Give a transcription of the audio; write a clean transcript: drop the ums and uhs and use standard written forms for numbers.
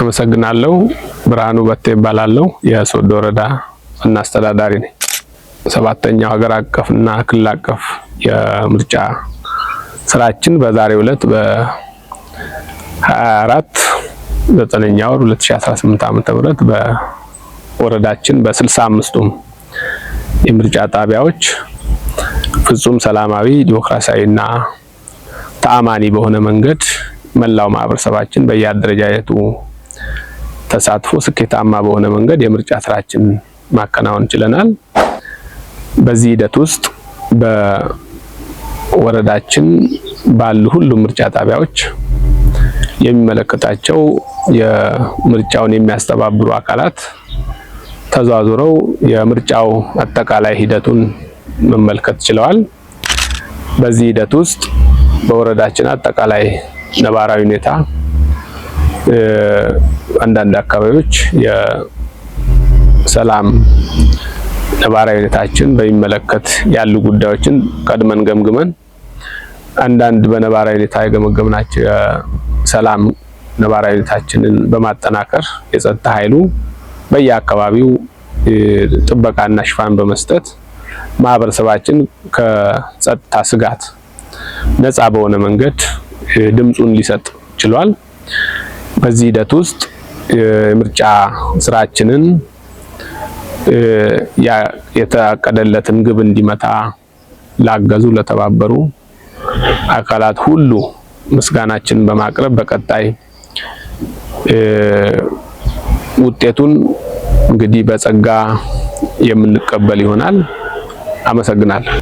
አመሰግናለሁ። ብርሃኑ በቴ ይባላለሁ። የሶዶ ወረዳ ዋና አስተዳዳሪ ነኝ። ሰባተኛው ሀገር አቀፍና ክልል አቀፍ የምርጫ ስራችን በዛሬው ዕለት በ24 9ኛ ወር 2018 ዓ.ም በወረዳችን በ65ቱም የምርጫ ጣቢያዎች ፍጹም ሰላማዊ ዲሞክራሲያዊና ተአማኒ በሆነ መንገድ መላው ማህበረሰባችን በየአደረጃጀቱ ተሳትፎ ስኬታማ በሆነ መንገድ የምርጫ ስራችን ማከናወን ችለናል። በዚህ ሂደት ውስጥ በወረዳችን ባሉ ሁሉም ምርጫ ጣቢያዎች የሚመለከታቸው የምርጫውን የሚያስተባብሩ አካላት ተዘዋውረው የምርጫው አጠቃላይ ሂደቱን መመልከት ችለዋል። በዚህ ሂደት ውስጥ በወረዳችን አጠቃላይ ነባራዊ ሁኔታ አንዳንድ አካባቢዎች የሰላም ነባራዊ ሁኔታችን በሚመለከት ያሉ ጉዳዮችን ቀድመን ገምግመን አንዳንድ በነባራዊ ሁኔታ የገመገምናቸው የሰላም ነባራዊ ሁኔታችንን በማጠናከር የጸጥታ ኃይሉ በየአካባቢው ጥበቃና ሽፋን በመስጠት ማህበረሰባችን ከጸጥታ ስጋት ነፃ በሆነ መንገድ ድምጹን ሊሰጥ ችሏል። በዚህ ሂደት ውስጥ የምርጫ ስራችንን የተቀደለትን ግብ እንዲመታ ላገዙ ለተባበሩ አካላት ሁሉ ምስጋናችንን በማቅረብ በቀጣይ ውጤቱን እንግዲህ በጸጋ የምንቀበል ይሆናል። አመሰግናለሁ።